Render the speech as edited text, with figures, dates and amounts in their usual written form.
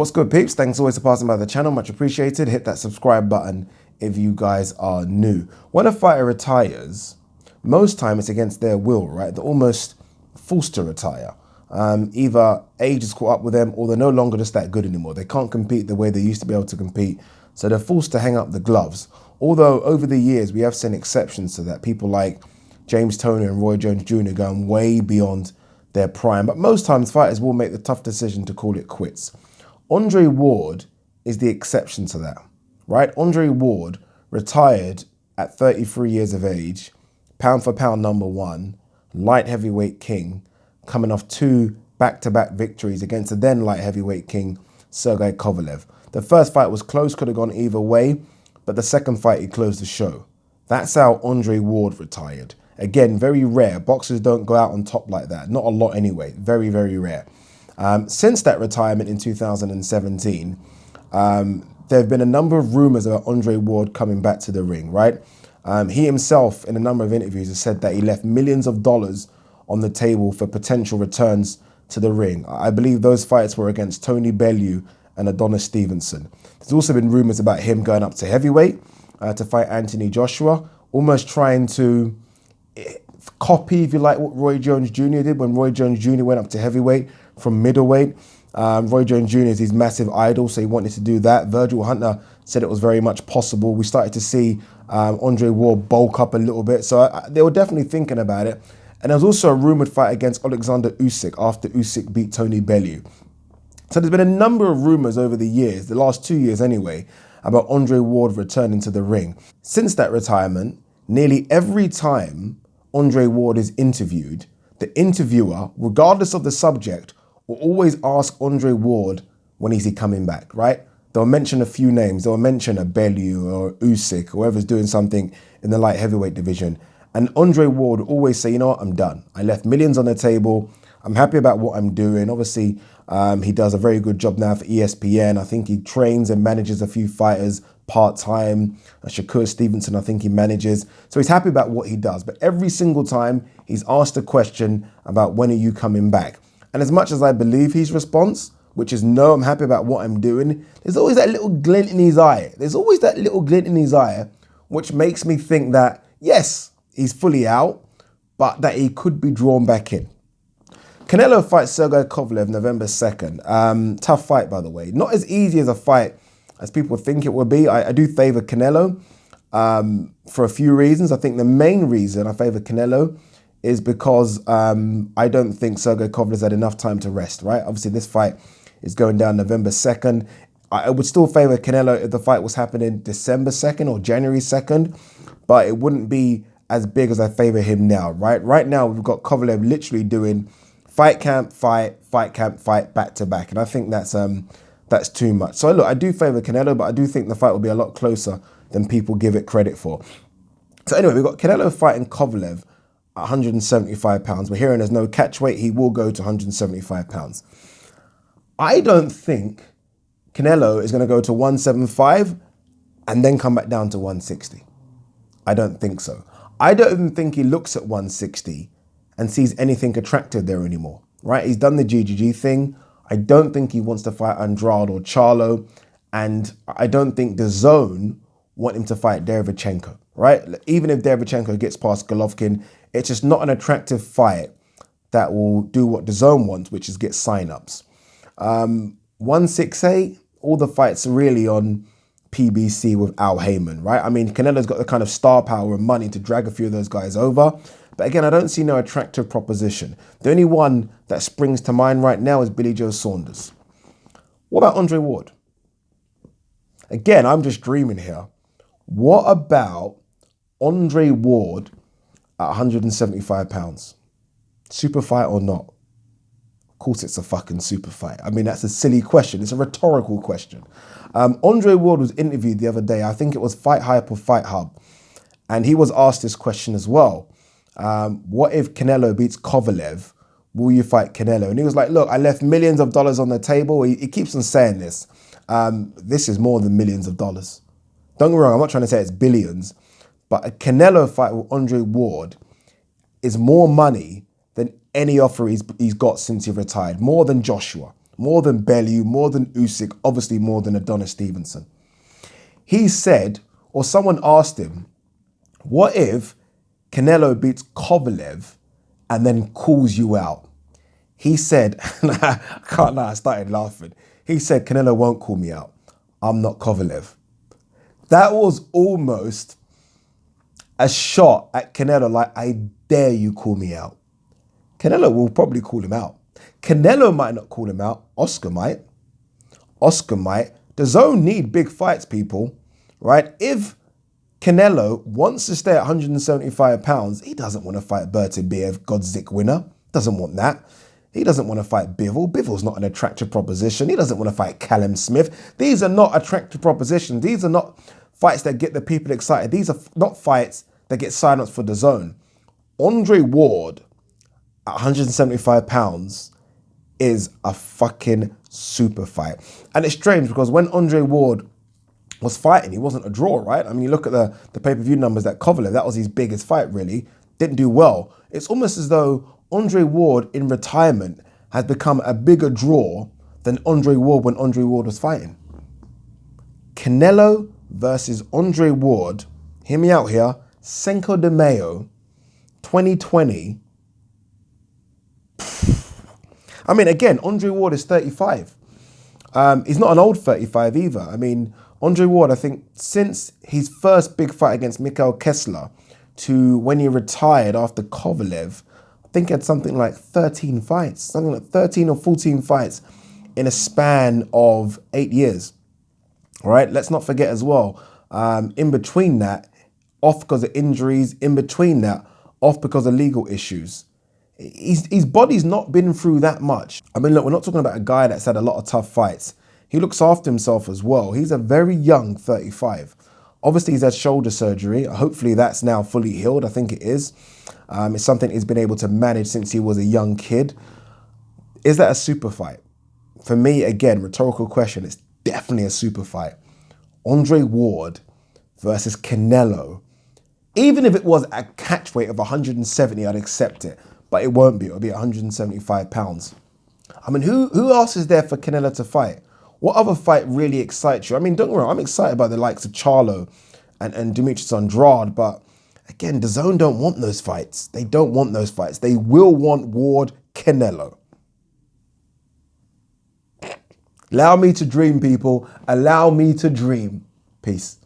What's good, peeps? Thanks always for passing by the channel. Much appreciated. Hit that subscribe button if you guys are new. When a fighter retires, most time it's against their will, right? They're almost forced to retire. Either age has caught up with them or they're no longer just that good anymore. They can't compete the way they used to be able to compete. So they're forced to hang up the gloves. Although over the years, we have seen exceptions to that. People like James Toney and Roy Jones Jr. going way beyond their prime. But most times fighters will make the tough decision to call it quits. Andre Ward is the exception to that, right? Andre Ward retired at 33 years of age, pound for pound #1, light heavyweight king, coming off 2 back-to-back victories against the then light heavyweight king, Sergey Kovalev. The first fight was close, could have gone either way, but the second fight, he closed the show. That's how Andre Ward retired. Again, very rare. Boxers don't go out on top like that. Not a lot anyway. Very, very rare. Since that retirement in 2017, there have been a number of rumors about Andre Ward coming back to the ring, right? He himself, in a number of interviews, has said that he left millions of dollars on the table for potential returns to the ring. I believe those fights were against Tony Bellew and Adonis Stevenson. There's also been rumors about him going up to heavyweight to fight Anthony Joshua, almost trying to copy, if you like, what Roy Jones Jr. did when Roy Jones Jr. went up to heavyweight from middleweight. Roy Jones Jr. is his massive idol, so he wanted to do that. Virgil Hunter said it was very much possible. We started to see Andre Ward bulk up a little bit, so they were definitely thinking about it. And there was also a rumoured fight against Alexander Usyk after Usyk beat Tony Bellew. So there's been a number of rumours over the years, the last 2 years anyway, about Andre Ward returning to the ring. Since that retirement, nearly every time Andre Ward is interviewed, the interviewer, regardless of the subject, will always ask Andre Ward, when is he coming back, right? They'll mention a few names. They'll mention a Bellew or Usyk, whoever's doing something in the light heavyweight division. And Andre Ward will always say, you know what, I'm done. I left millions on the table. I'm happy about what I'm doing. Obviously, he does a very good job now for ESPN. I think he trains and manages a few fighters part-time. Shakur Stevenson, I think he manages. So he's happy about what he does. But every single time he's asked a question about when are you coming back? And as much as I believe his response, which is no, I'm happy about what I'm doing, there's always that little glint in his eye. There's always that little glint in his eye, which makes me think that, yes, he's fully out, but that he could be drawn back in. Canelo fights Sergey Kovalev November 2nd. Tough fight, by the way. Not as easy as a fight as people think it would be. I do favour Canelo for a few reasons. I think the main reason I favour Canelo is because I don't think Sergey Kovalev's had enough time to rest, right? Obviously, this fight is going down November 2nd. I would still favour Canelo if the fight was happening December 2nd or January 2nd, but it wouldn't be as big as I favour him now, right? Right now, we've got Kovalev literally doing fight camp, fight camp, fight, back to back. And I think that's too much. So look, I do favour Canelo, but I do think the fight will be a lot closer than people give it credit for. So anyway, we've got Canelo fighting Kovalev at 175 pounds. We're hearing there's no catch weight. He will go to 175 pounds. I don't think Canelo is going to go to 175 and then come back down to 160. I don't think so. I don't even think he looks at 160 and sees anything attractive there anymore, right? He's done the GGG thing. I don't think he wants to fight Andrade or Charlo. And I don't think the zone want him to fight Derevchenko, right? Even if Derevchenko gets past Golovkin, it's just not an attractive fight that will do what the zone wants, which is get sign-ups. 168, all the fights are really on PBC with Al Heyman, right? I mean, Canelo's got the kind of star power and money to drag a few of those guys over. But again, I don't see no attractive proposition. The only one that springs to mind right now is Billy Joe Saunders. What about Andre Ward? Again, I'm just dreaming here. What about Andre Ward at 175 pounds? Super fight or not? Of course it's a fucking super fight. I mean, that's a silly question. It's a rhetorical question. Andre Ward was interviewed the other day. I think it was Fight Hype or Fight Hub. And he was asked this question as well. What if Canelo beats Kovalev? Will you fight Canelo? And he was like, look, I left millions of dollars on the table. He keeps on saying this. This is more than millions of dollars. Don't get me wrong, I'm not trying to say it's billions, but a Canelo fight with Andre Ward is more money than any offer he's got since he retired, more than Joshua. more than Bellew, more than Usyk, obviously more than Adonis Stevenson. He said, or someone asked him, what if Canelo beats Kovalev and then calls you out? He said, I can't lie, I started laughing. He said, Canelo won't call me out. I'm not Kovalev. That was almost a shot at Canelo, like, I dare you call me out. Canelo will probably call him out. Canelo might not call him out. Oscar might. Oscar might. The zone need big fights, people, right? If Canelo wants to stay at 175 pounds, he doesn't want to fight Bertibiev, Godzik winner. Doesn't want that. He doesn't want to fight Bivol. Bivol's not an attractive proposition. He doesn't want to fight Callum Smith. These are not attractive propositions. These are not fights that get the people excited. These are not fights that get silence for the zone. Andre Ward at 175 pounds is a fucking super fight. And it's strange because when Andre Ward was fighting, he wasn't a draw, right? I mean, you look at the pay-per-view numbers that Kovalev, that was his biggest fight, really. Didn't do well. It's almost as though Andre Ward in retirement has become a bigger draw than Andre Ward when Andre Ward was fighting. Canelo versus Andre Ward, hear me out here, Cinco de Mayo, 2020. I mean, again, Andre Ward is 35. He's not an old 35 either. I mean, Andre Ward, I think, since his first big fight against Mikhail Kessler to when he retired after Kovalev, I think he had something like 13 fights, something like 13 or 14 fights in a span of 8 years. All right, let's not forget as well, in between that, off because of injuries, in between that, off because of legal issues. His body's not been through that much. I mean, look, we're not talking about a guy that's had a lot of tough fights. He looks after himself as well. He's a very young 35. Obviously, he's had shoulder surgery. Hopefully, that's now fully healed. I think it is. It's something he's been able to manage since he was a young kid. Is that a super fight? For me, again, rhetorical question, it's definitely a super fight. Andre Ward versus Canelo. Even if it was a catch weight of 170, I'd accept it. But it won't be. It'll be 175 pounds. I mean, who else is there for Canelo to fight? What other fight really excites you? I mean, don't get me wrong, I'm excited by the likes of Charlo and Demetrius Andrade, but again, the zone don't want those fights. They don't want those fights. They will want Ward Canelo. Allow me to dream, people. Allow me to dream. Peace.